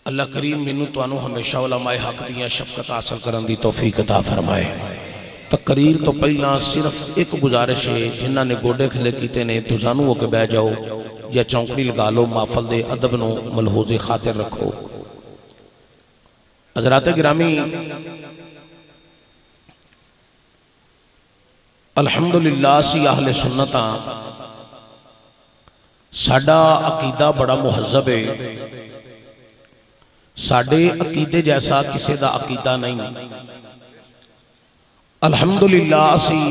اللہ کریم مینوں تانوں ہمیشہ علماء حق دیاں شفقت حاصل کرن دی توفیق عطا فرمائے۔ تقریر تو پہلا صرف ایک گزارش ہے، جنہ نے گوڑے کھلے کیتے نے دوزانوں ہو کے بہ جاؤ یا چونکڑی لگا لو، محفل دے ادب نو ملحوظ خاطر رکھو۔ حضرات گرامی، الحمدللہ سی اہل سنتاں ساڈا عقیدہ بڑا مہذب ہے، ساڈے عقیدے جیسا کسی دا عقیدہ نہیں۔ الحمدللہ اسی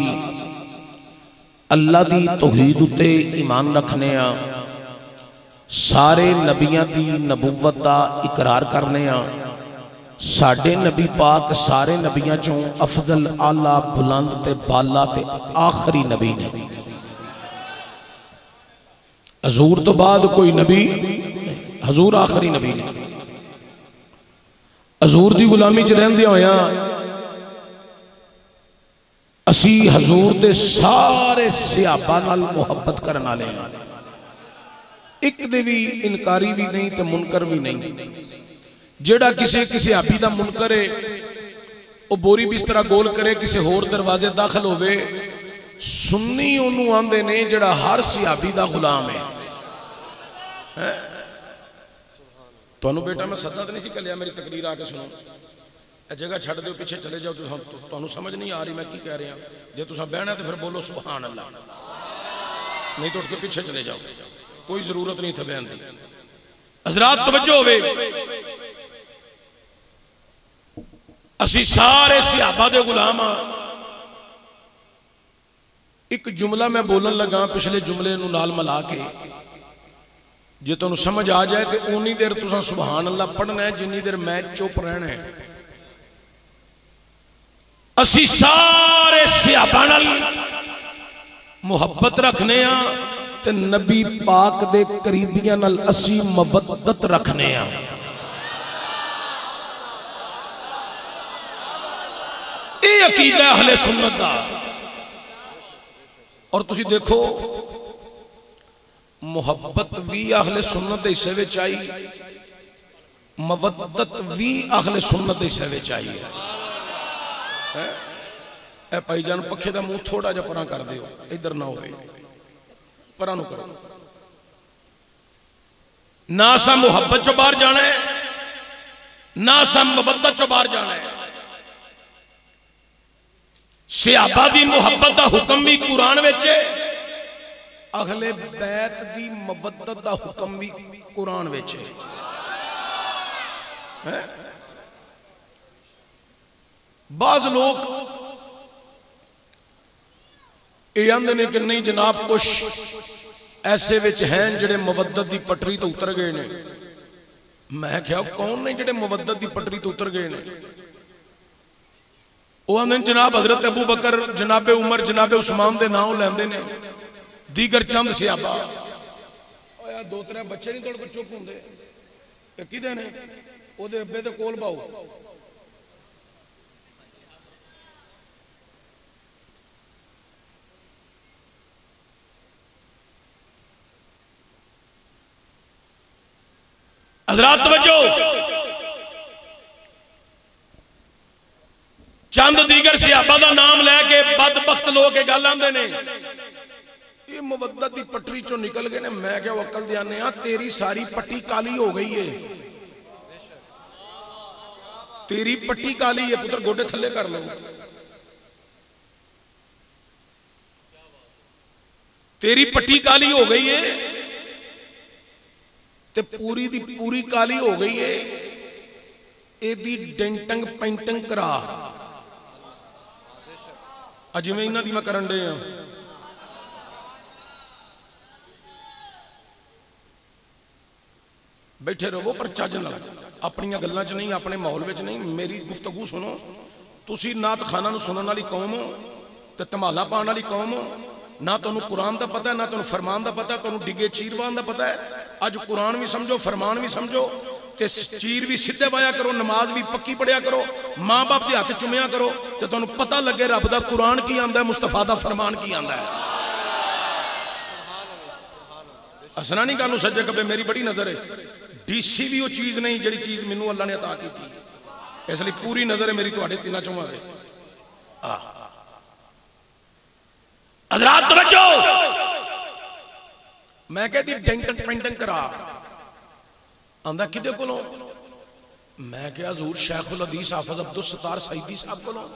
اللہ دی توحید تے ایمان رکھنے ہاں، سارے نبیاں دی نبوت دا اقرار کرنے ہاں، ساڈے نبی پاک سارے نبیاں چوں افضل اعلیٰ بلند تے بالا تے آخری نبی نے۔ حضور تو بعد کوئی نبی، حضور آخری نبی نے۔ حضور دی غلامی چ رہندے ہویاں اسی حضور دے سارے صحابہ نال محبت کرن والے ہیں، ایک دے بھی انکاری بھی نہیں تے منکر بھی نہیں۔ جیڑا کسی صحابی دا منکر ہے او بوری بسترا گول کرے کسی ہور دروازے داخل ہوئے، سنی انہوں آندے نے جیڑا ہر صحابی دا غلام ہے۔ تو انہوں بیٹا میں صدقہ نہیں سی کلیا، میری تقریر آکے سنو، اے جگہ چھڑ دے پیچھے چلے جاؤ، تو انہوں سمجھ نہیں آ رہی میں کی کہہ رہے ہیں، جے تو سب بہنا ہے تو پھر بولو سبحان اللہ، نہیں تو اٹھ کے پیچھے چلے جاؤ، کوئی ضرورت نہیں تھا بیان دی۔ حضرات توجہ ہوئے، اسی سارے صحابہ دے غلام ہاں۔ ایک جملہ میں بولن لگا پچھلے جملے نو نال ملا کے، جے تو انہوں سمجھ آ جائے کہ اونی دیر تو سبحان اللہ پڑھنا ہے جنی دیر میں چوپ رہنا ہے۔ اسی سارے صحابہ نال محبت رکھنے ہاں تے نبی پاک دے قریبیاں نال اسی مودت رکھنے ہاں۔ اے عقیدہ اہل سنت دا۔ اور تسی دیکھو محبت وی اہل سنت دے حصے وچ آئی، مودت وی اہل سنت دے حصے وچ آئی۔ اے پائی جان پکھے دا منہ تھوڑا جا پراں کر دیو، ادھر نہ ہوئے، پراں نو کرو۔ نہ سا محبت چو باہر جانا ہے، نہ سا مودت چو باہر جانا ہے۔ صحابہ دی محبت دا حکم بھی قرآن وچ ہے، اہل بیت دی مودت دا حکم بھی قرآن وچ ہے۔ بعض لوگ یہ آندے نے کہ نہیں جناب کچھ ایسے وچ ہیں جڑے مودت دی پٹری تو اتر گئے نے۔ میں کہا کون نہیں جڑے مودت دی پٹری تو اتر گئے نے؟ وہ آندے جناب حضرت ابو بکر، جناب عمر، جناب عثمان دے ناؤں لیندے نے، دیگر چند صحابہ۔ دو ترے بچے نہیں توڑ کو چپ ہوں دے کدے نے او دے ابے دے کول باؤ۔ حضرات توجہ، چند دیگر صحابہ دا نام لے کے بدبخت لوگ کے گل آندے نے یہ مودت دی پٹری چو نکل گئے نے۔ میں کیا وکل دیانے ہاں تیری ساری پٹی کالی ہو گئی ہے، تیری پٹی کالی ہے، پتر گوڑے تھلے کر لو، تیری پٹی کالی ہو گئی ہے تے پوری دی پوری کالی ہو گئی ہے، اے دی ڈینٹنگ پینٹنگ کرا اج میں انہاں دی میں کرن دے ہاں۔ بیٹھے رہو پر چاج نہ، اپنی گلاں چ نہیں، اپنے ماحول وچ نہیں، میری گفتگو سنو۔ تسی نعت خانہ نو سنن والی قوم ہو تے تمالا پان والی قوم ہو، نہ تانوں قرآن دا پتہ ہے، نہ تانوں فرمان دا پتہ ہے، تانوں ڈگے چیروان دا پتہ ہے۔ اج قرآن بھی سمجھو، فرمان بھی سمجھو، تے چیر بھی سدھے بایا کرو، نماز بھی پکی پڑھیا کرو، ماں باپ دے ہاتھ چومیا کرو، تے تانوں پتہ لگے رب دا قرآن کی آندا ہے، مصطفیٰ دا فرمان کی آندا ہے۔ اسنا نہیں کہانوں سجے کبے میری بڑی نظر ہے، ڈی سی بھی وہ چیز نہیں جڑی چیز مینوں اللہ نے عطا کی تھی. اس لیے پوری نظر ہے میری تواڈے تیناں چواں دے. حضرات توجہ، میں کہتی ڈینٹن پینٹنگ کرا آندا کدے کولوں؟ میں کہا حضور شیخ الحدیث حافظ عبدالستار سعیدی صاحب کولوں.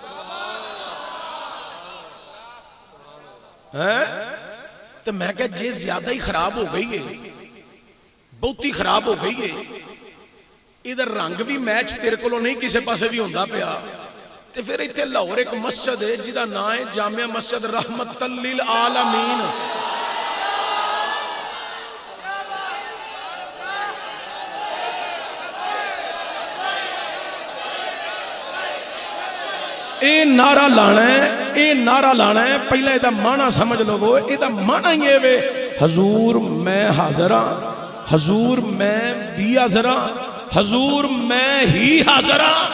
تو میں کہا جے زیادہ ہی خراب ہو گئی ہے، بہت ہی خراب ہو گئی ہے، ادھر رنگ بھی میچ تیرے کولوں نہیں کسے پاسے بھی ہوندا پیا، تے پھر ایتھے لاہور ایک مسجد ہے جہدا نام ہے جامعہ مسجد رحمت للعالمین. اے نعرہ لانا ہے، اے نعرہ لانا ہے. پہلے ایدہ معنی سمجھ لو گو، ایدہ معنی یہ وے حضور میں حاضر ہاں، حضور میں بھی حاضر ہاں، حضور میں ہی حاضر ہاں.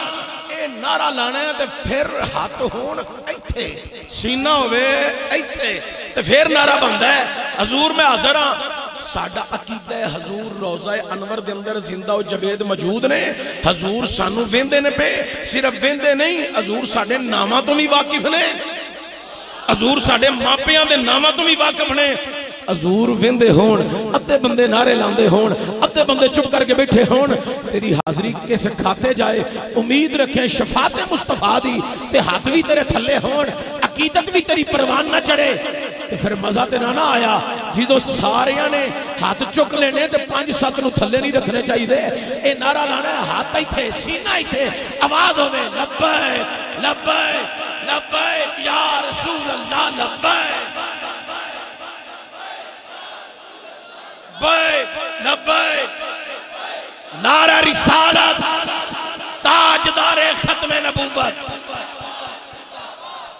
اے نعرہ لانا ہے تے پھر ہاتھ ہون ایتھے، سینہ ہوئے ایتھے، تے پھر نعرہ بندہ ہے حضور میں حاضر ہاں. ساڈا عقیدہ ہے حضور روضہ انور دے اندر زندہ و جوید موجود نے. حضور سانو ویندے نے پہ، صرف ویندے نہیں، حضور ساڈے نامہ تو بھی واقف نے، حضور ساڈے ماپیاں دے نامہ تو بھی واقف نے. حضور ویندے ہون، ادھے بندے نعرے لاندے ہون، ادھے بندے چپ کر کے بیٹھے ہون، تیری حاضری کس کھاتے جائے. امید رکھیں شفاعت مصطفیٰ دی تے ہاتھ بھی تیرے تھلے ہون، عقیدت بھی تیری پروان نہ چڑھے تے پھر مزہ تے نہ آیا. جدو ساریاں نے ہاتھ چک لینے تے 5-7 نو تھلے نہیں رکھنے چاہیے دے. اے نعرہ لانا ہے ہاتھ ہی تھے، سینہ ہی تھے، آواز ہوئے لبیک لبیک لبیک یا رسول اللہ لبیک لبیک لبیک. نعرہ رسالت تاجدار ختم نبوت،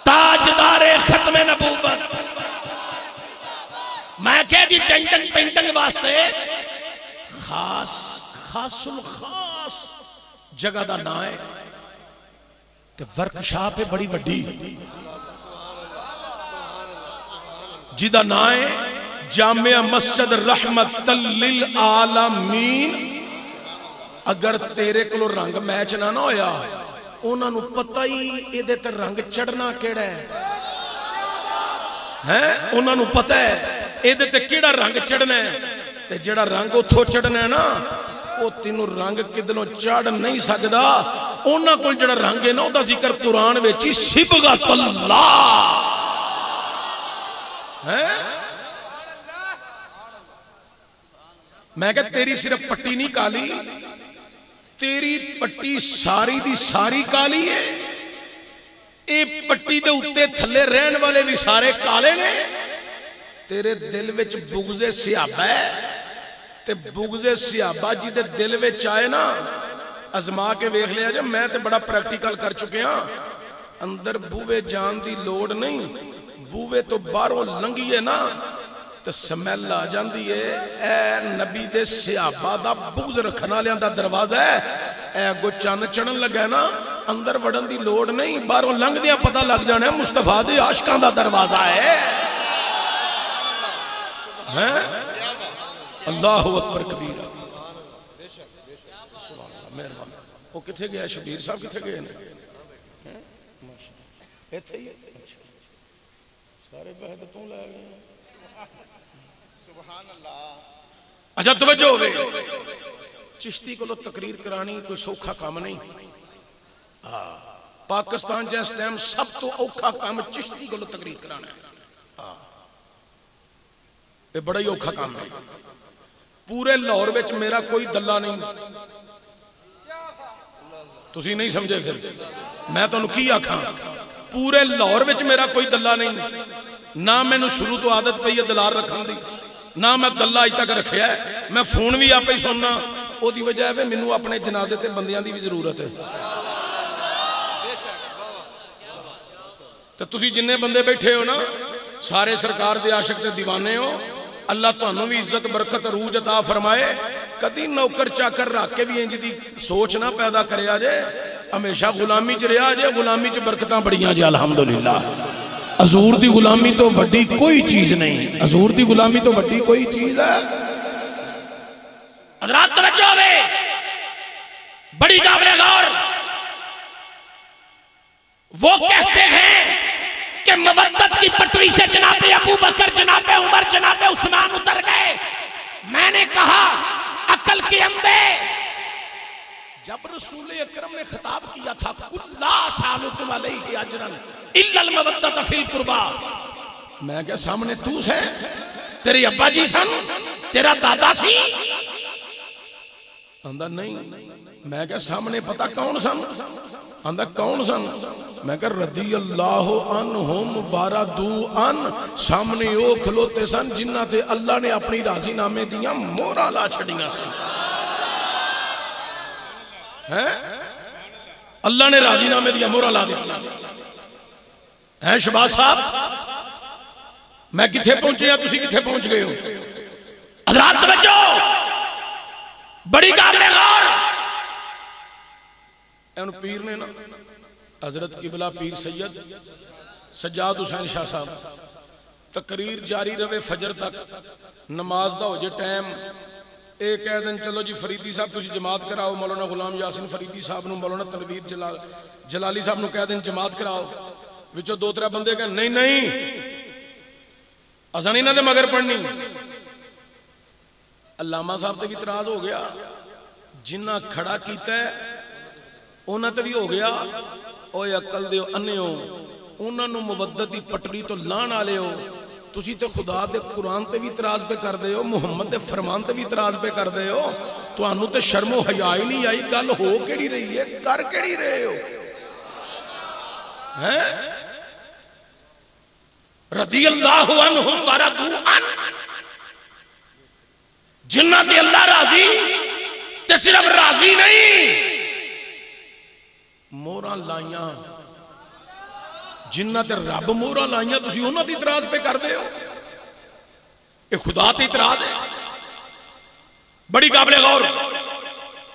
تاجدار ختم نبوت. میں کہہ دی ٹنٹن پینٹنگ واسطے خاص خاص الخاص جگہ دا نا ہے تے ورکشاپ ہے بڑی وڈی جدا نا ہے جامعہ مسجد رحمت للعالمین. اگر تیرے کلو رنگ میچ نہ ہویا انہاں نو پتہ ہی اے دے تے رنگ چڑھنا کیڑا ہے، انہاں نو پتہ ہے اے دے تے کیڑا رنگ چڑھنا ہے. تے جڑا رنگ اتھو چڑھنا ہے نا او تینوں رنگ کدلوں چڑھ نہیں سکدا. انہاں کول جڑا رنگ ہے نا او دا ذکر قرآن وچ صبغۃ اللہ ہے. میں کہا تیری صرف پٹی نہیں کالی، تیری پٹی ساری دی ساری کالی ہے. اے پٹی دے اتے تھلے رہن والے بھی سارے کالے نے. تیرے دل وچ بغض صحابہ ہے تے بغض صحابہ جی دے دل وچ آئے نا ازما کے ویکھ لیا جب. میں تے بڑا پریکٹیکل کر چکے ہاں. اندر بوے جان دی لوڑ نہیں، بوے تو باہروں لنگی ہے نا تو سمیل آ جاندی ہے. اے نبی دے صحابہ دا بغض رکھنا لیاں دا دروازہ ہے. اے گو چند چڑھن لگا ہے نا اندر وڑن دی لوڑ نہیں، باہروں لنگ دیاں پتہ لگ جانا ہے مصطفیٰ دے عاشقاں دا دروازہ ہے. اللہ اکبر کبیرہ. وہ کتھے گیا شبیر صاحب کتھے گئے ایتھے ہی سارے بہدتوں لے گئے. سبحان اللہ. اچھا توجہ ہوئے چشتی کو لو تقریر کرانی کوئی سوکھا کام نہیں. پاکستان جیس ٹائم سب تو اوکھا کام چشتی کو لو تقریر کرانا ہے. یہ بڑا ہی اوکھا کام ہے. پورے لاہور وچ میرا کوئی دلہ نہیں. تسی نہیں سمجھے پھر میں تو کی آکھاں. پورے لاہور وچ میرا کوئی دلہ نہیں. نہ میں نے شروع تو عادت پئی ہے دلار رکھن دی، نہ میں دلہ اج تک رکھیا ہے. میں فون بھی آپ ہی سننا. او دی وجہ ہے مینوں اپنے جنازے تے بندیاں دی بھی ضرورت ہے. تو تسی جننے بندے بیٹھے ہو نا سارے سرکار دے عاشق تے دیوانے ہو. اللہ تانوں بھی عزت برکت عروج عطا فرمائے. کدی نوکر چاکر رکھ کے بھی انج دی سوچ نہ پیدا کریا جے. ہمیشہ غلامی چ رہیا جے. غلامی چ برکتاں بڑیاں جے الحمدللہ. حضور دی غلامی تو وڈی کوئی چیز نہیں. حضور دی غلامی تو وڈی کوئی چیز ہے. حضرات توجہ ہوئے، بڑی قابل غور، وہ کہتے ہیں کہ مودت کی پٹری سے جناب ابو بکر، جناب عمر، جناب عثمان اتر گئے۔ میں نے کہا عقل کے اندھے، جب رسول اکرم نے خطاب کیا تھا قُلْ لَا أَسْأَلُكُمْ عَلَيْهِ أَجْرًا إِلَّا الْمَوَدَّةَ فِي الْقُرْبَى، میں کہ سامنے تو ہے، تیرے ابا جی سن، تیرا دادا سی؟ اندر نہیں، میں کہ سامنے پتا کون سن؟ اندر کون سن؟ میں کہ رضی اللہ عنہم وردوا عنہ، سامنے او کھلوتے سن جنہ تے اللہ نے اپنی راضی نامے دیا مورا لا چھڑیاں سن۔ اللہ نے راضی نامے دیا مورا لا دیا ہے۔ شباز صاحب میں کتھے پہنچے یا تسی کتھے پہنچ گئے ہو؟ حضرات توجہ، بڑی قابل غور، ان پیر نے نا حضرت قبلہ پیر سید سجاد حسین شاہ صاحب تقریر جاری رہے فجر تک، نماز دا ہو جے ٹائم، ایک کہہ دن چلو جی فریدی صاحب تسی جماعت کراؤ، مولانا غلام یاسین فریدی صاحب نو، مولانا تنویر جلالی صاحب نو کہہ دن جماعت کراؤ، وچو دو ترہ بندے کہہ نہیں نہیں اساں انہاں دے مگر پڑھنی۔ علامہ صاحب تے بھی اعتراض ہو گیا، جنہ کھڑا کیتا ہے انہاں تے بھی ہو گیا، اوے عقل دیو انیو، انہاں نو مودت دی پٹری تو لان آلے ہو، تسی تے خدا دے قرآن تے بھی اعتراض پہ کر دے ہو، محمد دے فرمان تے بھی اعتراض پہ کر دے ہو، تو انہوں تے شرم و حیا ہی نہیں آئی، گل ہو کیڑی رہی ہے، کر کیڑی رہے ہو؟ رضی اللہ عنہم ورضوا عنہ، جنہ تے اللہ راضی تے صرف راضی نہیں، مورا لائیاں، جنہ تے رب مورا لائیاں تسی انہاں دی اعتراض پہ کر دے ہو، یہ خدا تے اعتراض ہے۔ بڑی قابل غور،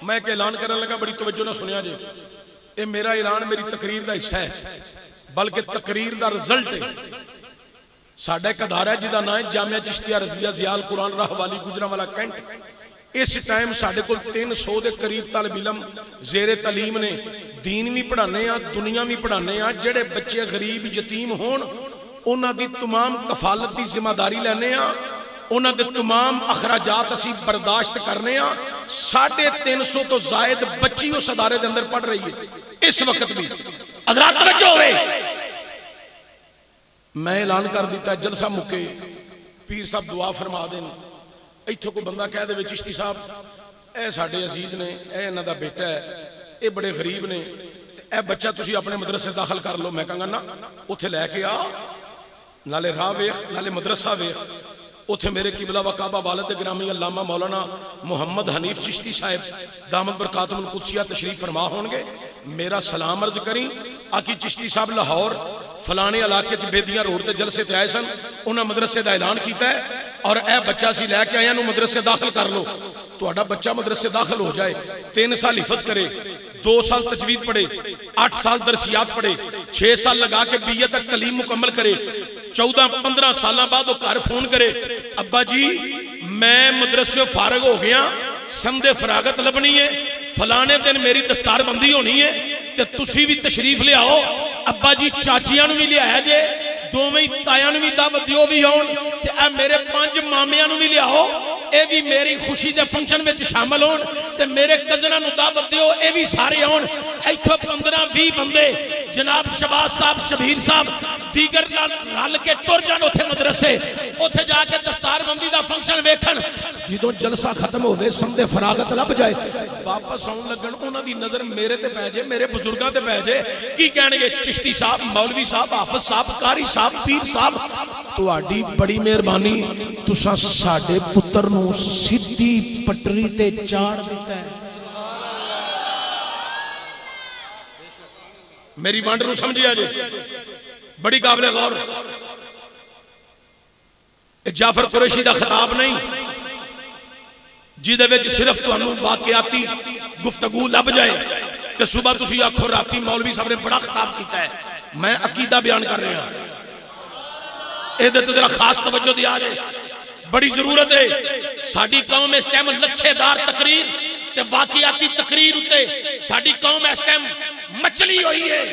میں ایک اعلان کرنے لگا، بڑی توجہ نہ سنیا جے، یہ میرا اعلان میری تقریر دا حصہ ہے، بلکہ تقریر دا رزلٹ ہے۔ ساڑھا ایک ادارہ ہے جدہ نام ہے جامعہ چشتیہ رضویہ زیال قرآن راہ والی گجرانوالہ کینٹ، اس ٹائم ساڑھے کل 300 دے قریب طالب علم زیر تعلیم نے، دین بھی پڑھانے ہیں، دنیا بھی پڑھانے ہیں، جڑے بچے غریب یتیم ہون انہاں دی تمام کفالت دی ذمہ داری لینے ہیں، انہاں دے تمام اخراجات اسی برداشت کرنے ہیں۔ 350 تو زائد بچی اس ادارے دے اندر پڑھ رہی ہے اس وقت بھی۔ حضرات توجہ ہوئے، میں اعلان کر دیتا ہے جلسہ مکے، پیر صاحب دعا فرما دیں، ایتھوں کو بندہ کہہ دے چشتی صاحب اے ساڑھے عزیز نے، اے انہاں دا بیٹا ہے، اے بڑے غریب نے، اے بچہ تسی اپنے مدرسے داخل کر لو، میں کہاں گا نا اتھے لے کے آ، نالے راہ ویخ نالے مدرسہ ویخ، اتھے میرے قبلہ و کعبہ والد گرامی علامہ مولانا محمد حنیف چشتی صاحب دامت برکاتہ القدسیہ تشریف فرما ہونگے، میرا سلام عرض کریں، آکی چشتی صاحب لاہور فلانے علاقے چ بیدیاں روڈ تے جلسے تے آئے سن، انہاں مدرسے دا اعلان کیتا ہے اور اے بچہ سی لے کے آیا نو مدرسے داخل کر لو، تو اڈا بچہ مدرسے داخل ہو جائے، 3 سال حفظ کرے، 2 سال تجوید پڑھے، 8 سال درسیات پڑھے، 6 سال لگا کے BA تک تعلیم مکمل کرے، 14-15 سالہ بعد وہ گھر فون کرے، ابا جی میں مدرسے فارغ ہو گیا، سمدے فراغت لبنی ہے، فلانے دن میری دستار بندی ہونی ہے، تے تسی بھی تشریف لے آؤ، ابا جی چاچیاں نو بھی لے آیا جے، دوویں تایاں نو بھی دعوت دیو بھی ہون، تے اے میرے 5 مامیاں نو بھی لے آؤ، اے بھی میری خوشی دے فنکشن میں شامل ہون، تے میرے کزناں نو دعوت دیو، اے بھی سارے ہون، ایتھوں 15-20 بندے جناب شباز صاحب شبیر صاحب دیگر رل کے ٹر جان اتھے مدرسے، اتھے جا کے دستار بندی دا فنکشن ویکھن، جدوں جلسہ ختم ہوئے سمدے فراغت لب جائے، واپس آن لگن انہاں دی نظر میرے تے پہ جے، میرے بزرگاں تے پہ جے، کی کہنے گے چشتی صاحب، مولوی صاحب، حافظ صاحب، قاری صاحب، پیر صاحب، تو آڈی بڑی مہربانی تساں ساڈے پتر نو سیدھی پٹری تے چاڑ دیتا ہے۔ میری وانڈ نو سمجھے آجے، بڑی قابل غور، جعفر قریشی دا خطاب نہیں، جیدے ویچ صرف تو انہوں واقعاتی گفتگو لب جائے، کہ صبح تسی آکھو راتی مولوی صاحب نے بڑا خطاب کیتا ہے، میں عقیدہ بیان کر رہے ہیں، اے دیتے ذرا خاص توجہ دیا جائے، بڑی ضرورت ہے. ساڈی قوم اس ٹائم لچھے دار تقریر تے واقعاتی تقریر اتے ساڈی قوم اس ٹائم مچلی ہوئی ہے.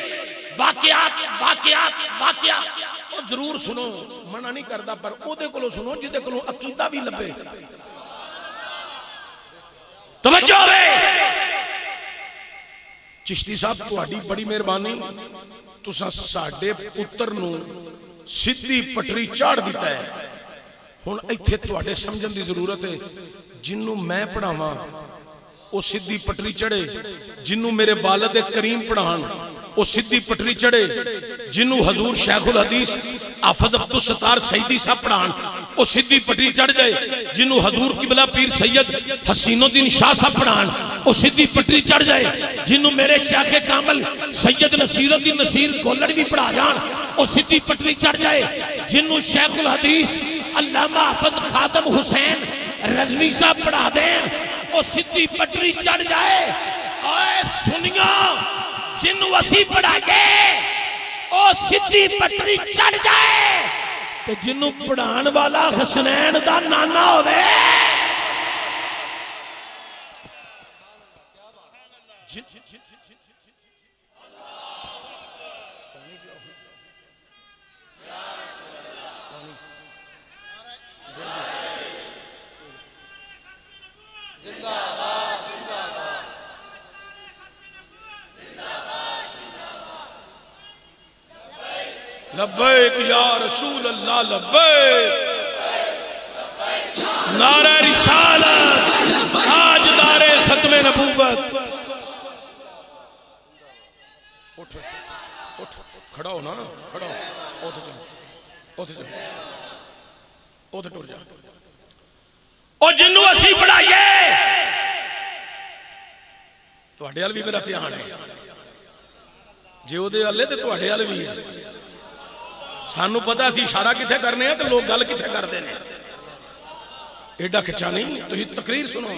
واقعات واقعات واقعات او ضرور سنو, منع نہیں کردا, پر او دے کولوں سنو جدے کولوں عقیدہ بھی لبے. توجہ ہے چشتی صاحب, تہاڈی بڑی مہربانی, تساں ساڈے پتر نو سیدھی پٹری چاڑ دیتا ہے. ہن ایتھے تہاڈے سمجھن دی ضرورت ہے. جنوں میں پڑھاواں او سیدھی پٹری چڑھے, جنوں میرے والد کریم پڑھان او سیدھی پٹری چڑھے, جنوں حضور شیخ الحدیث حافظ عبدالستار سیدی صاحب پڑھان او سیدھی پٹری چڑھ جائے, جنوں حضور قبلہ پیر سید حسین الدین شاہ صاحب پڑھان او سیدھی پٹری چڑھ جائے, جنوں میرے شیخ کامل سید نصیر الدین نصیر گولڑ بھی پڑھا جان او سیدھی پٹری چڑھ جائے, جنوں شیخ الحدیث علامہ حافظ خادم حسین رضوی صاحب پڑھا دیں او سیدھی پٹری چڑھ جائے. اے سنیا, جنوں اسی پڑھائے او سیدھی پٹری چڑھ جائے, تے جنوں پڑھان والا حسنین دا نانا ہوئے لبیک یا رسول اللہ لبیک, نعرہ رسالت تاجدار ختم نبوت. اٹھ اٹھ کھڑا ہو نا, کھڑا ہو, اوتھ جا, اوتھ جا, اوتھ ٹر جا. او جنوں اسی پڑھائیے تہاڈے ال بھی میرا دھیان ہے, جے او دے ال تے تہاڈے ال بھی ہے. سانو پتہ اسی اشارہ کتھے کرنے ہیں تو لوگ گل کتھے کر دینے. ایڈا کھچا نہیں, تو ہی تقریر سنو.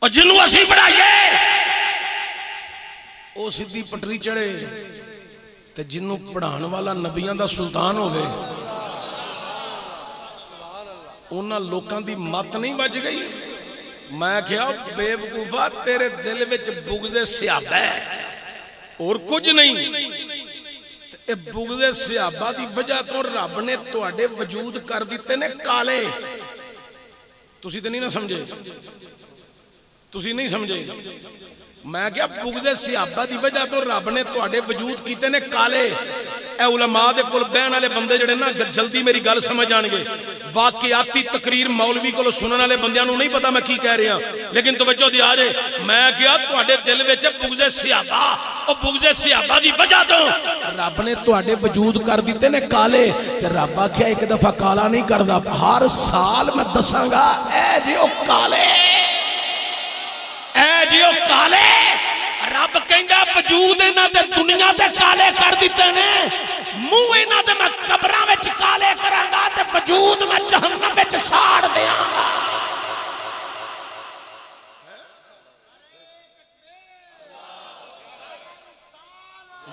اور جنوں اسی پڑھائیے او سیدھی پٹری چڑھے, تے جنوں پڑھان والا نبیاں دا سلطان ہوئے انہاں لوکاں دی مت نہیں بچ گئی. میں کہا بے وقوفا تیرے دل وچ بغض صحابہ ہے اور کچھ نہیں. اے بغض صحابہ دی وجہ تو رب نے تواڈے وجود کر دیتے نے کالے. تسی تے نہیں نہ سمجھے, تسی نہیں سمجھے. میں کہا بغض صحابہ دی وجہ تو رب نے تواڈے وجود کیتے نے کالے. اے علماء دے کول بہن والے بندے جڑے نا جلدی میری گل سمجھ جان گے. واقعاتی تقریر مولوی کو سنن والے بندیاں نوں نہیں پتا میں کی کہہ رہا, لیکن توجہ دیا جے. میں کہا تواڈے دل وچ بغض صحابہ, او بغض صحابہ دی وجہ تو رب نے تواڈے وجود کر دیتے نے کالے. تے رب آکھیا ایک دفعہ کالا نہیں کردا, ہر سال میں دساں گا اے جی او کالے, اے جی او کالے. رب کہندا وجود انہاں تے دنیا تے کالے کر دیتے نے, منہ انہاں تے میں قبراں وچ کالے کراں گا تے وجود میں جہنم وچ ساڑ دیاں گا.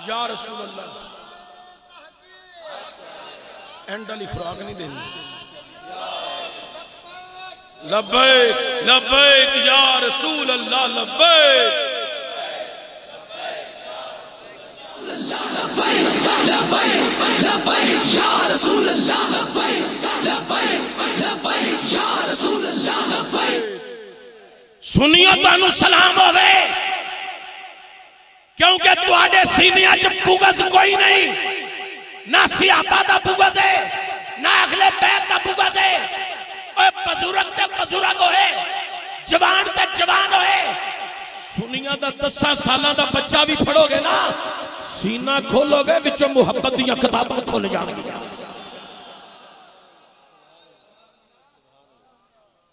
یا رسول اللہ, اینڈ علی خوراک نہیں دینی. لبیک لبیک یا رسول اللہ لبیک. سنیو تانوں سلام ہوئے, کیونکہ تواڈے سینے وچ بغض کوئی نہیں, نہ صحابہ دا بغض ہے نہ اہل بیت دا بغض ہے. اے بزرگ تے بزرگ ہوئے, جوان تے جوان ہوئے. سنیاں دا 10 سالاں دا بچہ بھی پڑھو گے نا, سینہ کھولو گے وچوں محبت دیاں کتاباں کھول جان گی.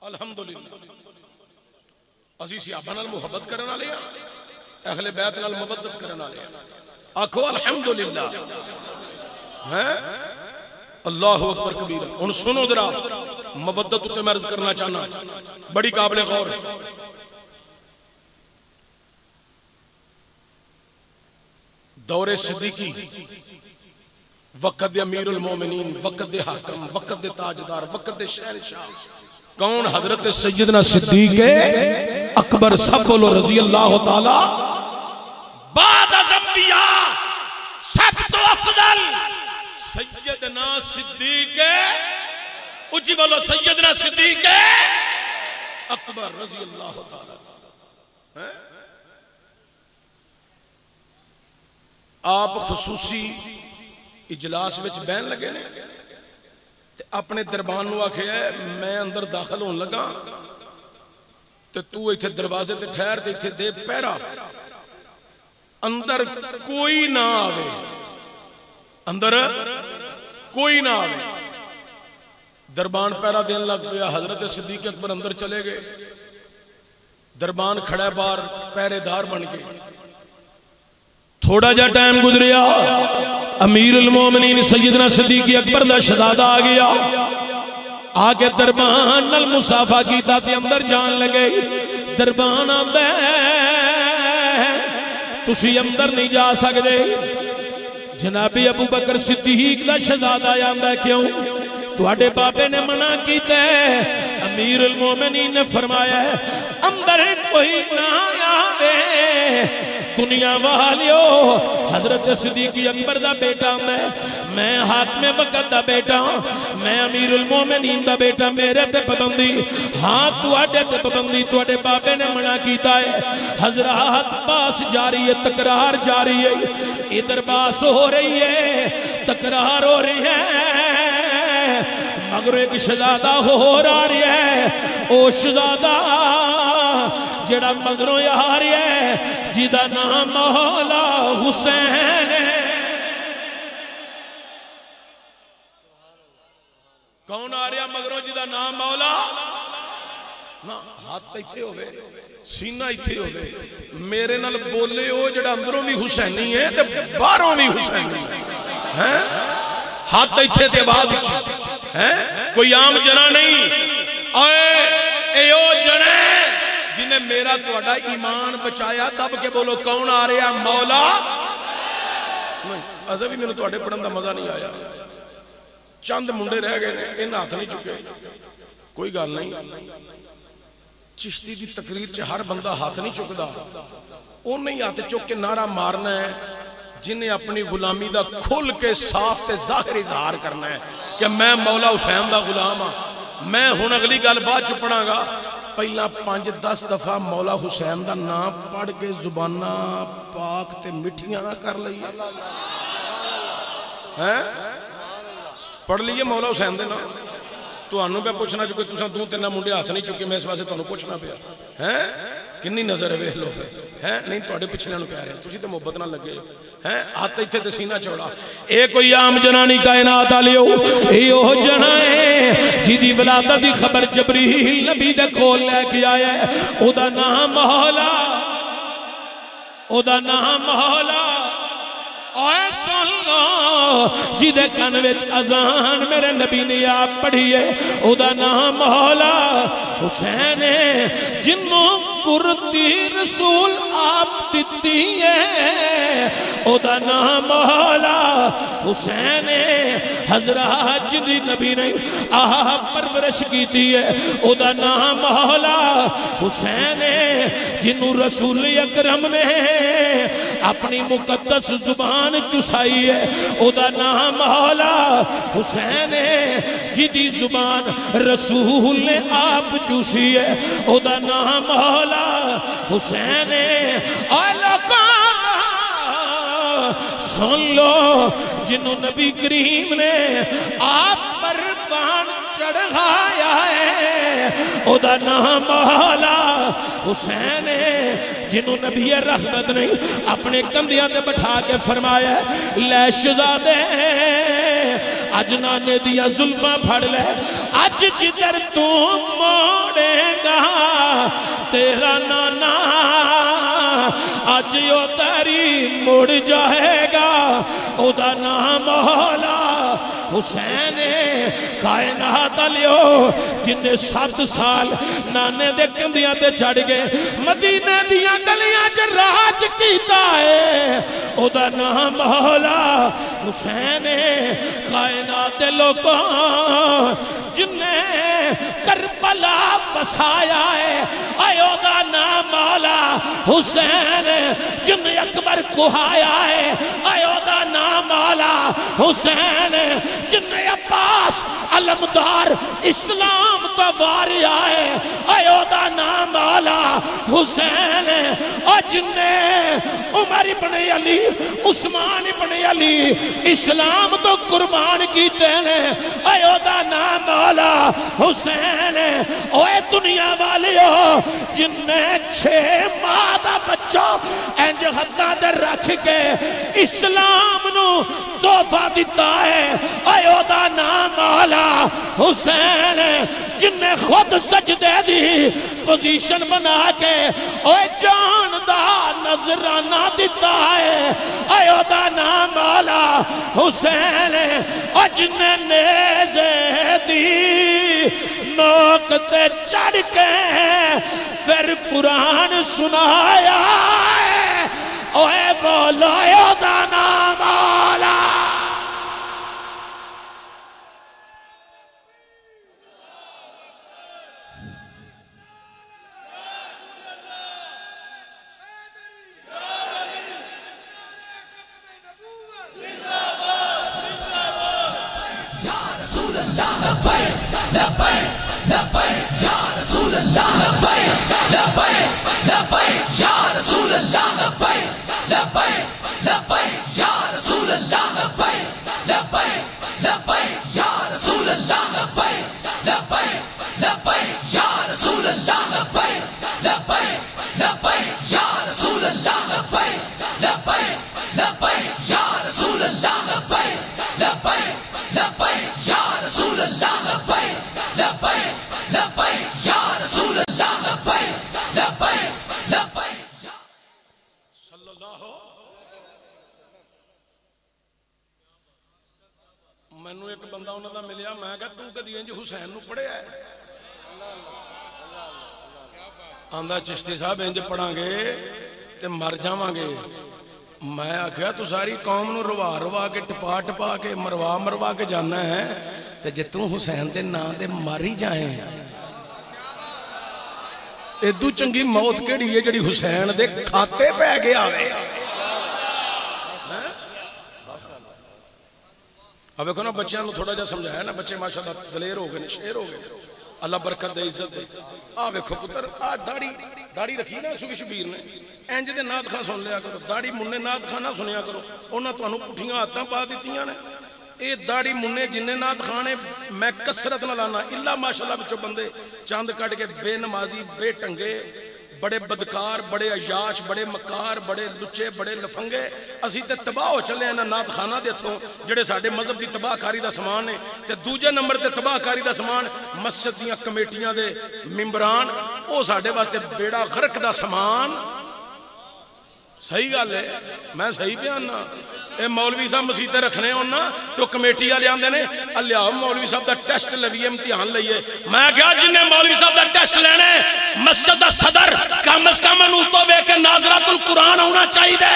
الحمدللہ اسی صحابہ نال محبت کرن والے ہاں, اہل بیت نال مودت کرن والے ہاں. آکھو الحمدللہ. ہیں اللہ اکبر کبیرہ. ان سنو ذرا مودت تے میں عرض کرنا چاہنا, بڑی قابل غور. دور صدیقی وقت دے امیر المومنین، وقت دے حاکم، وقت دے تاجدار، وقت دے شہنشاہ کون؟ حضرت سیدنا صدیق اکبر، سب بولو رضی اللہ تعالی بعد از انبیاء سب تو افضل سیدنا صدیق، اچھی بولو سیدنا صدیق اکبر رضی اللہ تعالی۔ آپ خصوصی اجلاس وچ بہن لگے نے تے اپنے دربان نو آکھے میں اندر داخل ہون لگا تے تو ایتھے دروازے تے ٹھہر تے ایتھے دے پہرا، اندر کوئی نہ آوے، اندر کوئی نہ آوے۔ دربان پہرا دین لگ پیا، حضرت صدیق اکبر اندر چلے گئے، دربان کھڑا بار پہرے دار بن کے۔ تھوڑا جا ٹائم گزریا، امیر المومنین سیدنا صدیق اکبر دا شہزادہ آ گیا، آگے دربان نال مصافہ کیتا تے اندر جان لگے۔ دربان آندے تسی اندر نہیں جا سکدے، جناب ابو بکر صدیق دا شہزادہ آندا کیوں؟ تواڈے بابے نے منع کیتا ہے۔ امیر المومنین نے فرمایا ہے اندر کوئی نہ آوے، دنیا والیو حضرت صدیق اکبر دا بیٹا میں، میں حاکم وقت دا بیٹا، میں امیر المومنین دا بیٹا، میرے تے پابندی، ہاں تواڈے تے پابندی تواڈے بابے نے منع کیتا ہے۔ حضرات باس جاری ہے، تکرار جاری ہے، ادھر باس ہو رہی ہے، تکرار ہو رہی ہے، مگر ایک شہزادہ ہو رہی ہے، او شہزادہ جڑا مگروں آ رہی ہے جیدہ نام مولا حسین ہے۔ کون آ رہا مگروں جیدہ نام مولا؟ نا ہاتھ ایتھے ہوئے، سینہ ایتھے ہوئے، میرے نال بولے ہو جڑا اندروں بھی حسینی ہے تے باہروں بھی حسینی ہے، ہاتھ ایتھے تے آواز ایتھے، کوئی عام جنا نہیں، اے او جنے جنہیں میرا توڑا ایمان بچایا، تب کے بولو کون آ رہا مولا؟ نہیں ایسا بھی میں نے توڑے پڑھن دا مزہ نہیں آیا، چند منڈے رہ گئے ان ہاتھ نہیں چکے، کوئی گال نہیں۔ چشتی دی تقریر چے ہر بندہ ہاتھ نہیں چکدا، ان نہیں ہاتھ چک کے نعرہ مارنا ہے جنہیں اپنی غلامی دا کھل کے صاف تے ظاہر اظہار کرنا ہے کہ میں مولا حسین دا غلام ہاں۔ میں ہن اگلی گل بعد چپڑا گا، پہلا 5-10 دفعہ مولا حسین دا نام پڑھ کے زبانہ پاک تے مٹھیاں نہ کر لئیے، پڑھ لیے مولا حسین دے نام۔ تو انہوں پہ پوچھنا چکے تُساں دوں تینا منڈے ہاتھ نہیں چکے، میں اس واسے تو انہوں پوچھنا پیا کنی نظر ہے ویکھ لو پھر، نہیں توڑے پچھلے انہوں کہہ رہے ہیں تسی تے محبت نہ لگے، ہاتھ ایتھے تے سینہ چوڑا۔ اے کوئی عام جنانی کائنات آلیو، اے اوہ جنائے جیدی ولادت دی خبر جبریل نبی دے کھول لے کے آیا ہے، او دا نام مولا، او دا نام مولا۔ اے سن لو جیدے کن وچ اذان میرے نبی نے آپ پڑھی ہے، او دا نام مولا حسین ہے، جنوں کرتی رسول آپ دیتی ہے، او دا نام مولا حسین ہے۔ حضرات جنہی نبی نے آپ پرورش کیتی ہے، او دا نام مولا حسین ہے، جنہوں رسول اکرم نے اپنی مقدس زبان چسائی ہے، او دا نام مولا حسین ہے، جدی زبان رسول نے آپ چوسی ہے، او دا نام مولا حسین ہے۔ سن لو جنہوں نبی کریم نے آپ پر بان چڑھایا ہے، او دا نام مولا حسین ہے، جنہوں نبی رحمت نے اپنے کندھیاں دے بٹھا کے فرمایا ہے، لے شہزادے اج نانے دیا زلفاں پھڑ لے، اج جدر تو موڑے گا تیرا نانا، اج یو تاری مڑ جائے گا، او دا نام مولا حسین کائنات لیو جن 7 سال نانے دے کندیاں تے چڑھ گئے مدینے دیاں گلیاں چ راج کیتا ہے او دا نام مولا حسین کائنات دے لوکاں جن نے کربلا بسایا ہے اے او دا نام مولا حسین جن اکبر کہایا ہے اے او دا نام مولا حسین جن عباس علمدار اسلام کا واری آئے اے او دا نام مولا حسین اور جن عمر ابن علی عثمان ابن علی اسلام تو قربان کیتے ہیں اے او دا نام مولا حسین اوے دنیا والیو جن نے 6 ماہ دا بچہ انج ہتھاں تے رکھ کے اسلام نو تحفہ دیتا ہے اے او دا نام مولا حسین جن نے خود سجدے دی پوزیشن بنا کے اوے جان دا نظرانہ دیتا ہے اے او دا نام مولا حسین اور جن نے نیزے دی نوک تے چڑھ کے پھر قرآن سنایا ہے اوے بولو اے او دا نام مولا لبیک لبیک لبیک یا رسول اللہ لبیک لبیک لبیک یا رسول اللہ لبیک لبیک لبیک یا رسول اللہ لبیک لبیک لبیک یا رسول اللہ لبیک لبیک لبیک یا رسول اللہ لبیک لبیک لبیک یا رسول اللہ لبیک لبیک لبیک یا رسول اللہ لبیک لبیک لبیک یا رسول اللہ لبیک لبیک لبیک یا رسول اللہ لبیک لبیک لبیک صلی اللہ مینوں ایک بندہ انہاں دا ملیا میں کہا تو کدی انج حسین نو پڑھیا ہے آندا چشتی صاحب انج پڑھاں گے تے مر جاواں گے میں آکھیا تو ساری قوم نو روا روا کے ٹپا ٹپا کے مروا مروا کے جانا ہے تے جے تو حسین دے نام دے مر ہی جائیں ادو چنگی موت کیڑی ہے جڑی حسین دے کھاتے پہ گیا ہوئے اب ایک نا بچیاں نو تھوڑا جا سمجھایا نا بچے ماشاءاللہ دلیر ہو گئے شیر ہو گئے اللہ برکت دے عزت دے آوے کھو پتر داڑی رکھی نا سوی شبیر نے اینج دے ناد خان سن لیا کرو داڑی مننے ناد خان نہ سنیا کرو انہاں تو انہوں پٹھیاں آتاں پا دیتیاں نے اے داڑی مننے جننے ناد خانے میں کسرت نہ لانا اللہ ماشاءاللہ بچو بندے چاند کٹ کے بے نمازی بے ٹنگے بڑے بدکار بڑے عیاش بڑے مکار بڑے لچے بڑے لفنگے اسی تے تباہ ہو چلے ہیں ناد خانہ دے تھوں جڑے ساڑھے مذہب دی تباہ کاری دا سامان ہے تے دوجے نمبر تے تباہ کاری دا سامان مسجد دیاں کمیٹیاں دے ممبران او ساڑھے واسے بیڑا غرق دا سامان صحیح گل ہے میں صحیح بیاننا اے مولوی صاحب مسیطے رکھنے ہونا تو کمیٹی والے آندے نے اللہ مولوی صاحب دا ٹیسٹ لویے امتحان لئیے میں کہا جن نے مولوی صاحب دا ٹیسٹ لینے مسجد دا صدر کم از کم انوتو بے کے ناظرات القرآن ہونا چاہیے دے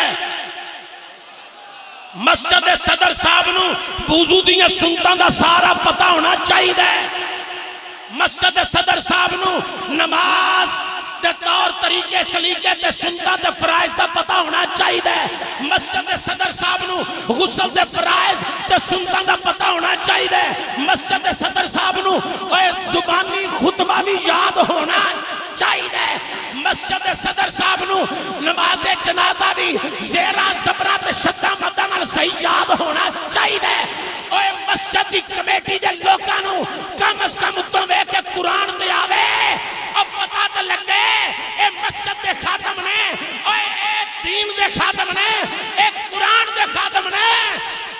مسجد صدر صاحب نو وضو دیاں سنتاں دا سارا پتہ ہونا چاہیے دے مسجد صدر صاحب نو نماز تے طور طریقے سلیقے تے سنتاں تے فرائض دا پتہ ہونا چاہیے دے مسجد صدر صاحب نو غسل دے فرائض تے سنتاں دا پتہ ہونا چاہیے دے مسجد صدر صاحب نو زبانی خطبہ بھی یاد ہونا چاہیے دے مسجد صدر صاحب نو نماز جنازہ بھی زیرہ زبرہ تے شدہ مدن صحیح یاد ہونا چاہیے دے اوے مسجد دی کمیٹی دے لوکاں نو کم از کم اتوں وے کے قرآن دے آوے اب پتہ تے لگے اے مسجد دے خادم نے اوے اے دین دے خادم نے اے قرآن دے خادم نے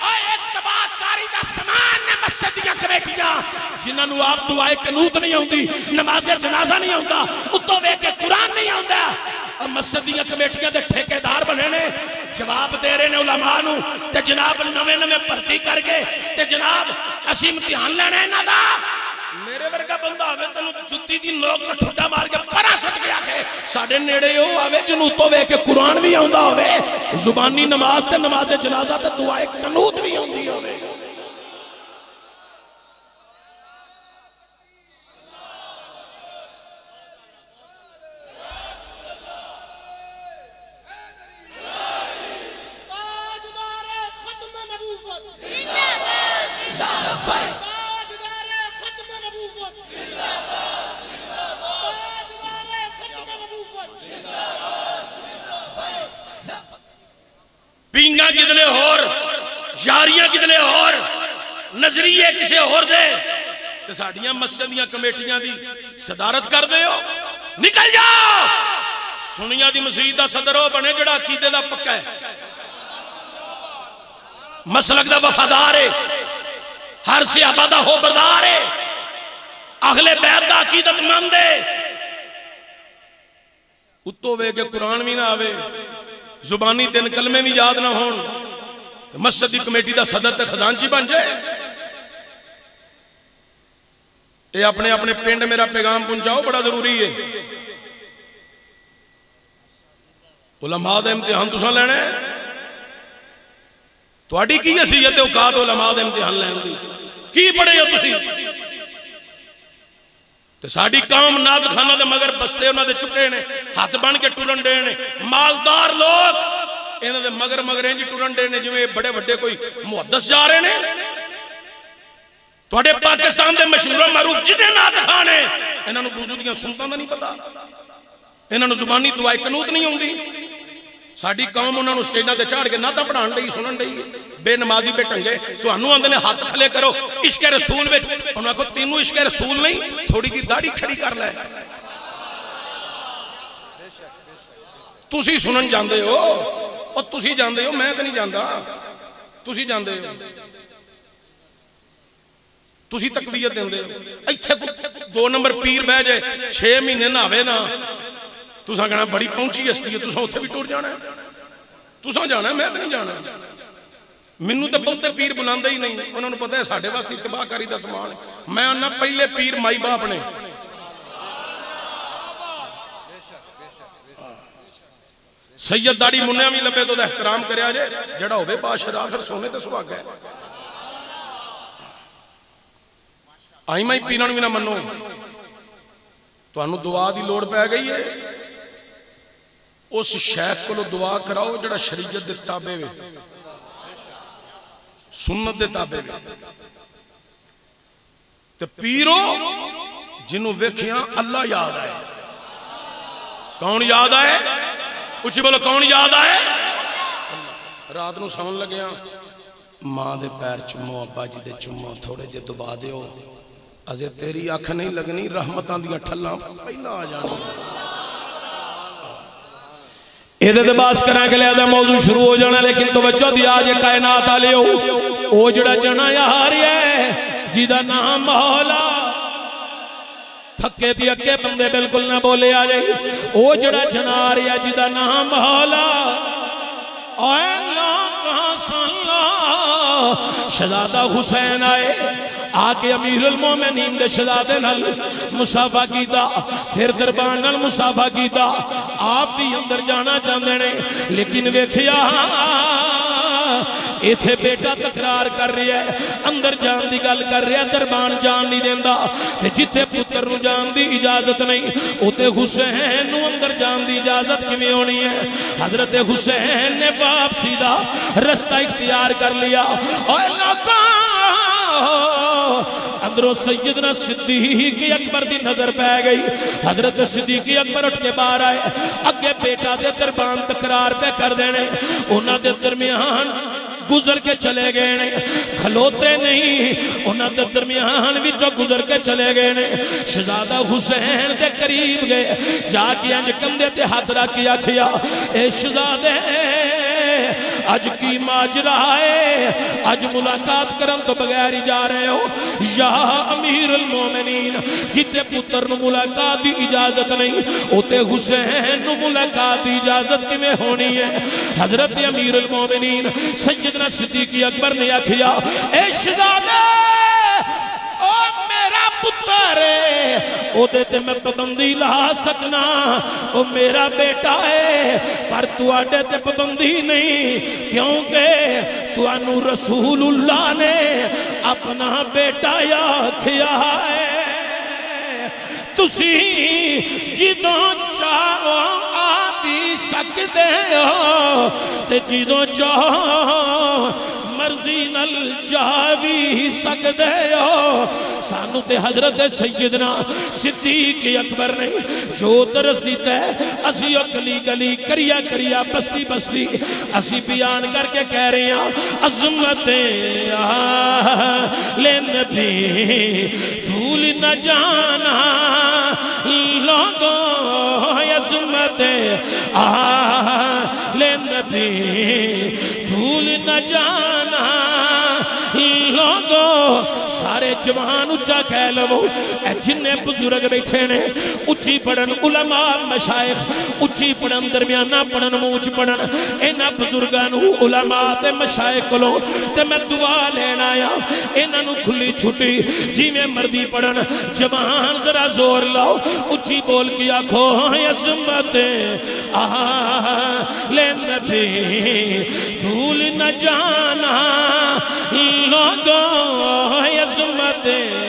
اوے ایک تباہ کاری دا سامان نے مسجد دیاں کمیٹیاں جنہاں نو آپ دعائے قنوت نہیں ہوندی نماز جنازہ نہیں ہوندا اتوں وے کے قرآن نہیں ہوندا مسجد دیاں کمیٹیاں دے ٹھیکیدار بنے نے جواب دے رہے نے علماء نو تے جناب نویں نویں بھرتی کر کے تے جناب اسی امتحان لینا انہاں دا میرے ورگا بندہ ہوے تینوں جُتی دی نوک تے ٹھڈا مار کے پرا سٹ گیا کہ ساڈے نیڑے او آوے جنوں تو وے کے قرآن بھی آوندا ہوے زبانی نماز تے نماز جنازہ تے دعائے قنوت بھی ہوندی ہوے پینگاں کدلے ہور یاریاں کدلے ہور نظریے کسے ہور دے تے ساڈیاں مسجدیاں کمیٹیاں دی صدارت کر دے ہو نکل جاؤ سنیاں دی مسجد دا صدر ہو بنے جڑا عقیدے دا پکا ہے مسلک دا وفادار ہے ہر صحابہ دا ہو بردار ہے اہل بیت دا عقیدت مند ہے اتو وے کہ قرآن بھی نہ آوے زبانی تین کلمے بھی یاد نہ ہون مسجد دی کمیٹی دا صدر تے خزانچی بن جائے اے اپنے اپنے پنڈ میرا پیغام پہنچاؤ بڑا ضروری ہے علماء دے امتحان تساں لینے تواڈی کی حیثیت اوقات علماء دے امتحان لین دی کی پڑھے ہو تسی تے ساڈی قوم ناد خانہ دے مگر بستے انہاں دے چکے نے ہاتھ بن کے ٹرن ڈے نے مالدار لوگ انہاں دے مگر مگر انج ٹرن ڈے نے جویں بڑے بڑے کوئی محدث جا رہے نے تواڈے پاکستان دے مشہور معروف جنے ناد خان ہیں انہاں نوں وضو دیاں سنتاں دا نہیں پتہ انہاں نوں زبانی دعائے قنوت نہیں ہوندی ساڈی قوم انہاں نوں سٹیجاں تے چڑھ کے نعتاں پڑھان ڈئی سنن ڈئی بے نمازی بے ٹنگے تانوں آندے نے ہاتھ کھلے کرو عشق رسول وچ انہاں کو تینوں عشق رسول نہیں تھوڑی کی داڑھی کھڑی کر لے تسی سنن جاندے ہو اور تسی جاندے ہو میں تے نہیں جاندا تسی جاندے ہو تسی تقویت دیندے ہو ایتھے 2 نمبر پیر بہ جائے 6 مہینے نہاوے نا تساں کہنا بڑی پہنچی ہستی ہے تساں اوتھے بھی ٹر جانا ہے تساں جانا ہے میں تے نہیں جانا مینوں تے بہتے پیر بلاندے ہی نہیں انہاں نوں پتہ ہے ساڈے واسطے اتباع کاری دا سامان ہے میں انہاں پہلے پیر مائی باپ نے سید داڑی منیا بھی لبے تو دا احترام کریا جے جڑا ہوئے بادشاہ پھر سونے تے سواگ ہے آئی مائی پیران بھی نہ منو تو انہوں دعا دی لوڑ پہ گئی ہے اس شیخ کو دعا کراؤ جڑا شریعت دے تابع وے سنت دے تابع وے تے پیرو جنہوں ویکھیاں اللہ یاد آئے کون یاد آئے اچھی بولو کون یاد آئے رات نو سون لگیاں ماں دے پیر چمو ابا جی دے چمو تھوڑے جے دبا دیو ازے تیری آنکھ نہیں لگنی رحمتاں دیا ٹھلاں پہلا آ جانی ایدے دے باس کرنے کے لئے آدھے موضوع شروع ہو جانا لیکن توجہ دیا آجے کائنات آلے ہو او جڑا جنا یاری ہے جیدہ نام مولا تھکے دی اکے بندے بالکل نہ بولے آجے او جڑا جنا رہی ہے جیدہ نام مولا اے اللہ کہاں صلی شہزادہ حسین آئے آکے امیر المومنین دے شہزادے نل مصافہ کیتا پھر دربان نل مصافہ کیتا آپ بھی اندر جانا چاندے نے لیکن ویکھیا ایتھے بیٹا تقرار کر رہی ہے اندر جان دی گل کر رہی ہے دربان جان نہیں دیندہ جتے پتر نو جان دی اجازت نہیں اوتے حسین نو اندر جان دی اجازت کیویں ہونی ہے حضرت حسین نے باپ سیدھا رستہ اختیار کر لیا اے اللہ اندروں سیدنا صدیق اکبر دی نظر پہ گئی حضرت صدیق اکبر اٹھ کے باہر آئے اگے بیٹا دے دربان تقرار پہ کر دینے انہاں دے درمیان گزر کے چلے گئے نے کھلوتے نہیں انہاں دے درمیان وچوں گزر کے چلے گئے نے شہزادہ حسین دے قریب گئے جا کے انج کندھے تے ہاتھ رکھ کے آکھیا اے شہزادے اج کی ماجرا ہے اج ملاقات کرن تو بغیر ہی جا رہے ہو یا امیر المومنین جتے پتر نو ملاقات دی اجازت نہیں اوتے حسین نو ملاقات دی اجازت کی میں ہونی ہے حضرت امیر المومنین سیدنا صدیق اکبر نے آکھیا اے شہزادے او میرا پتر ہے او دیتے میں پابندی لا سکنا او میرا بیٹا ہے پر تو آڈے تے پابندی نہیں کیونکہ تو انو رسول اللہ نے اپنا بیٹا یا کھیا ہے تسی جدوں چاہو آدھی سکتے ہو تے جدوں چاہو مرضی نل جاوی سکتے ہو سانو تے حضرت سیدنا صدیق اکبر نے جو درس دیتا ہے اسی اکلی گلی کریا کریا بستی بستی اسی بیان کر کے کہہ رہے ہیں عظمت آل نبی بھول نہ جانا لوگوں عظمت آل نبی بھول نہ جانا لوگوں سارے جوان اچھا کہہ لو اے جنہیں بزرگ بیٹھے نے اچھی پڑھن علماء مشائخ اچھی پڑھن درمیانہ پڑھن موچ پڑھن اینا بزرگانو علماء تے مشائخ کلو تے میں دعا لینا آیا اینا نو کھلی چھٹی جی میں مردی پڑھن جوان ذرا زور لاؤ اچھی بول کیا کھو عظمتیں آل نبی بھول نہ جانا لوگوں عظمتیں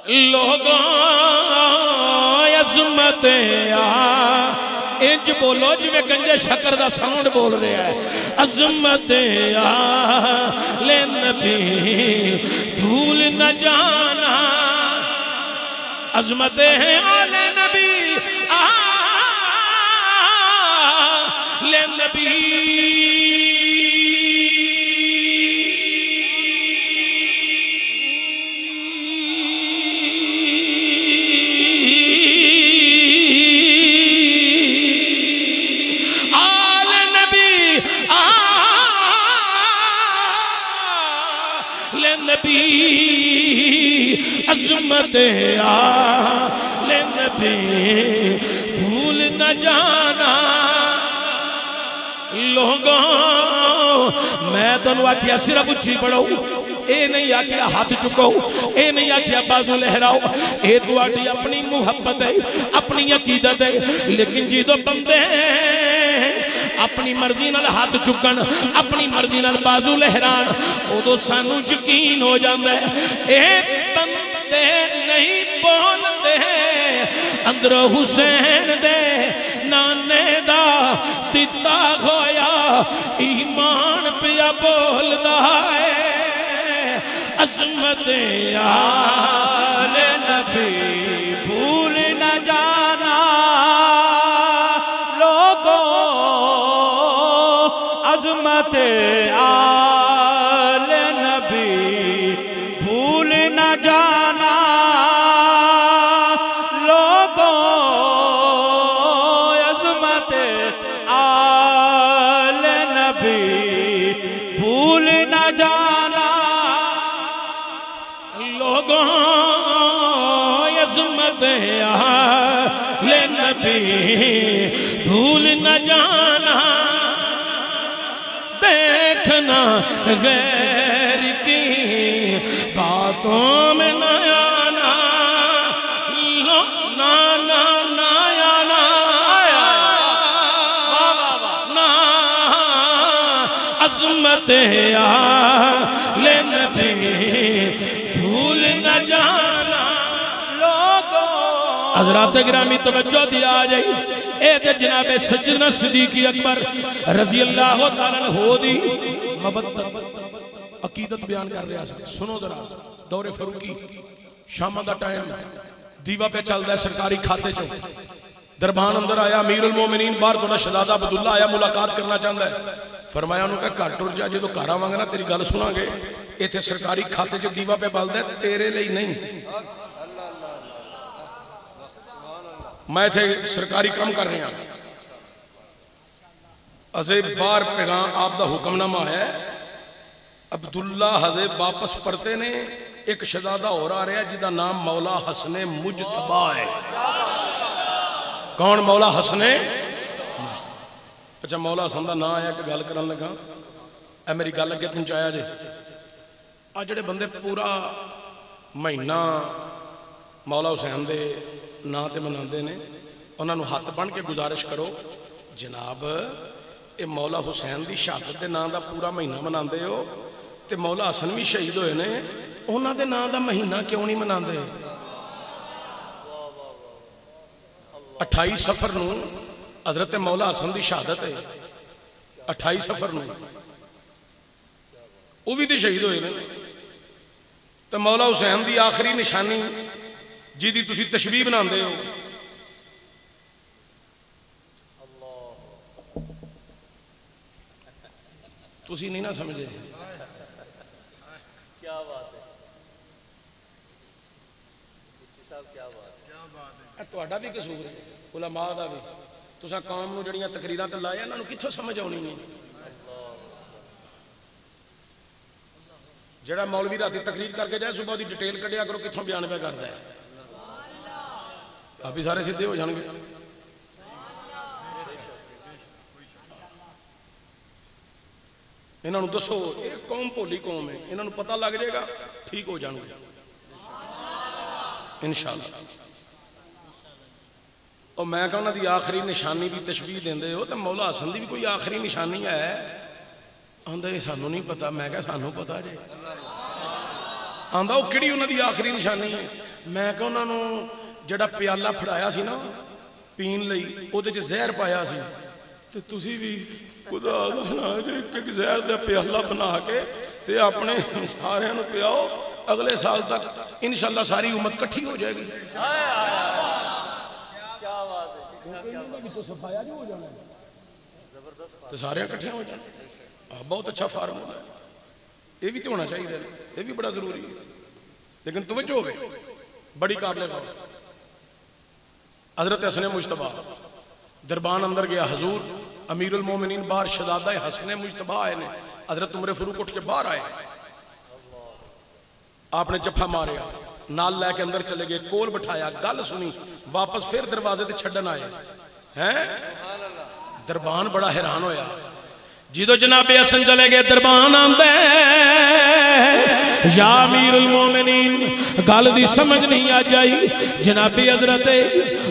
لوگوں عظمتیں انج بولو جی میں گنجے شکر دا ساؤنڈ بول رہے ہیں عظمتیں آل نبی بھول نہ جانا عظمتیں ہیں آل نبی آل نبی عظمت آل نبی بھول نہ جانا لوگوں میں تنو آکھیا صرف اچھی پڑھو اے نہیں آکھیا ہاتھ چکو اے نہیں آکھیا بازو لہراؤ اے تو آٹی اپنی محبت ہے اپنی عقیدت ہے لیکن جی تو بندے اپنی مرضی نال ہاتھ چکن اپنی مرضی نال بازو لہران او تو سانو یقین ہو جاندے اے بندے نہیں بولتے اندر حسین دے نانے دا دیتا ہویا ایمان پیا بول دا ہے عظمت آل نبی بھول نہ جانا لوگوں عظمت آل نبی بھول نہ جانا لوگوں عظمت آل نبی بھول نہ جانا لوگوں عظمت آل نبی بھول نہ جانا دیکھنا غیر کی باتوں میں نہ آنا نہ آنا عظمت آل نبی بھول نہ جانا لوگوں حضرات گرامی توجہ دیا آ جائی اے تے جناب سیدنا صدیق اکبر رضی اللہ تعالیٰ ہو دی مبدت عقیدت بیان کر رہا ہے سنو ذرا دور فاروقی شام دا ٹائم دیوہ پہ چل دا ہے سرکاری کھاتے چو دربان اندر آیا امیر المومنین بار دوڑا شہزادہ عبداللہ آیا ملاقات کرنا چاہتا ہے فرمایا انہوں کا گھر ٹر جا جے تو گھر آواں گے نا تیری گل سنا گے یہ تھے سرکاری کھاتے چو دیوہ پہ بل دے تیرے لئی نہیں میں تھے سرکاری کام کر رہے ہیں عزیب بار پیغام آپ دا حکم نامہ ہے عبداللہ حضیب واپس پڑھتے نے ایک شہزادہ ہو رہا ہے جدا نام مولا حسن مجتبہ ہے کون مولا حسن اچھا مولا حسن دا نام آیا کہ گل کرن لگا اے میری گل اگے پہنچایا جے آ جڑے بندے پورا مہینہ مولا حسین دے نا تے مناندے نے انہاں نو ہاتھ بن کے گزارش کرو جناب اے مولا حسین دی شہادت دے نا دا پورا مہینہ مناندے ہو تے مولا حسن بھی شہید ہوئے نے انہاں دے نا دا مہینہ کیوں نہیں مناندے 28 سفر نو حضرت مولا حسن دی شہادت ہے 28 سفر نو وہ بھی تے شہید ہوئے نے تو مولا حسین دی آخری نشانی جی دی تسی تشبیہ بناندے ہو تسی نہیں نہ سمجھے کیا بات ہے صاحب کیا بات ہے تہاڈا بھی قصور ہے علماء دا بھی تساں قوم نو جڑیاں تقریراں تے لائے انہاں نو کتھوں سمجھ آونی ہے جڑا مولوی راتی تقریر کر کے جائے صبح دی ڈیٹیل کڈیا کرو کتھوں بیان پہ کردا ہے آپ بھی سارے سیدھے ہو جان گے انہاں نو دسو ایک قوم بھولی قوم ہے انہاں نو پتہ لگ جائے گا ٹھیک ہو جان گے انشاءاللہ اور میں کہا انہاں دی آخری نشانی دی تشبیہ دیندے ہو تو مولا حسن دی بھی کوئی آخری نشانی ہے آندھا یہ سانو نہیں پتا میں کہا سانو پتا جائے آندھا وہ کڑی انہاں دی آخری نشانی ہے میں کہا انہاں نو جڑا پیالہ پھڑایا سی نا پین لئی او دے جو زہر پایا سی تو تسی بھی خدا ایک زہر دے پیالہ بنا کے تے اپنے سارے نو پیاؤ اگلے سال تک انشاءاللہ ساری امت کٹھی ہو جائے گی کیا بات ہے تو صفایا نہیں ہو جانا تو سارے کٹھے ہو جانا بہت اچھا فارمولا ہے یہ بھی تو ہونا چاہیے یہ بھی بڑا ضروری ہے لیکن توجہ ہوئے بڑی قابل غور حضرت حسن مجتبہ دربان اندر گیا حضور امیر المومنین بار شہزادہ حسن مجتبہ آئے نے حضرت عمر فاروق اٹھ کے باہر آئے آپ نے جپھا ماریا نال لے کے اندر چلے گئے کول بٹھایا گل سنی واپس پھر دروازے تے چھڈن آئے ہیں دربان بڑا حیران ہویا جدو جناب حسن چلے گئے دربان آندے یا امیر المومنین گل دی سمجھ نہیں آ جائی جناب حضرت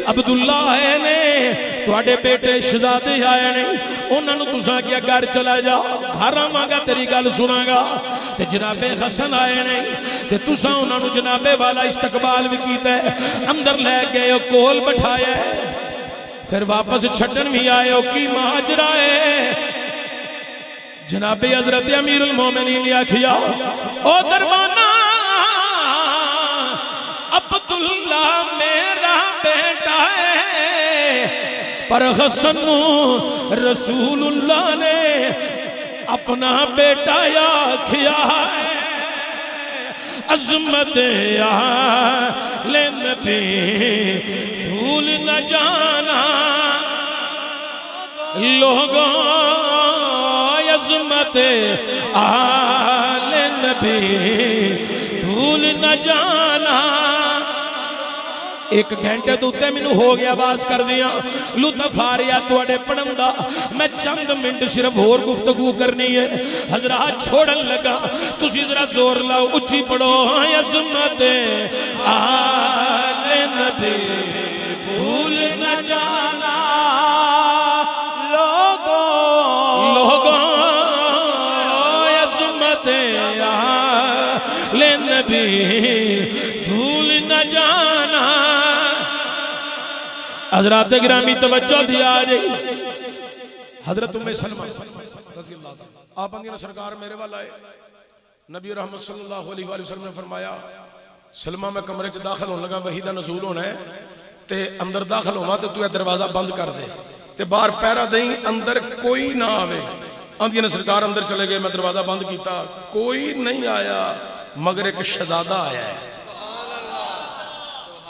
عبداللہ آئے نے تواڈے بیٹے شہزادے آئے نے انہاں نو تساں کیا گھر چلا جا گھر آواں گا تیری گل سناں گا تے جناب حسن آئے نے تے تساں انہاں نو جناب والا استقبال بھی کیتا ہے اندر لے گئے کول بٹھایا پھر واپس چھڈن بھی آئے کی ماجرا ہے جناب حضرت امیر المومنین نے آکھیا او دربانا عبداللہ میرا بیٹا ہے پر حسن رسول اللہ نے اپنا بیٹا آکھیا ہے عظمت آل نبی بھول نہ جانا لوگوں عظمت آل نبی بھول نہ جانا ایک گھنٹے تو تے میں ہو گیا باز کر دیا لطف آ رہا توڑے پڑھن دا میں چند منٹ صرف اور گفتگو کرنی ہے حضرات چھوڑن لگا تسی ذرا زور لاؤ اچھی پڑھو عظمت آل نبی بھول نہ جانا لوگوں عظمت آل نبی بھول نہ جانا حضرات گرامی توجہ دیا جائے حضرت ام سلمہ رضی اللہ تعالیٰ آپ اندینا سرکار میرے والا ہے نبی رحمت صلی اللہ علیہ وسلم نے فرمایا سلمہ میں کمرے چ داخل ہونے لگا وحی دا نزول ہونا ہے تے اندر داخل ہوا تو دروازہ بند کر دے تے باہر پیرا دیں اندر کوئی نہ آوے اندینا سرکار اندر چلے گئے میں دروازہ بند کیتا کوئی نہیں آیا مگر ایک شہزادہ آیا ہے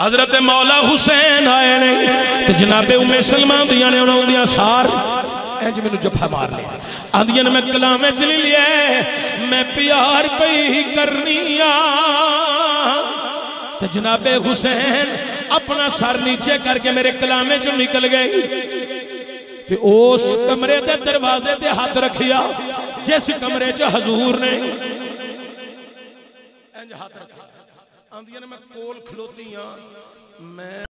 حضرت مولا حسین آئے نے تو جناب ام سلمہ دیاں نے انہوں دیاں سار اینج میں نے جفہ مار لیا آدھیاں نے میں کلام چلی لیا میں پیار پہ کرنی تو جناب حسین اپنا سر نیچے کر کے میرے کلامے جو نکل گئی تو اس کمرے دے دروازے دے ہاتھ رکھیا جس کمرے جو حضور نے اینج ہاتھ رکھیا آندیاں نے میں کول کھلوتی ہاں میں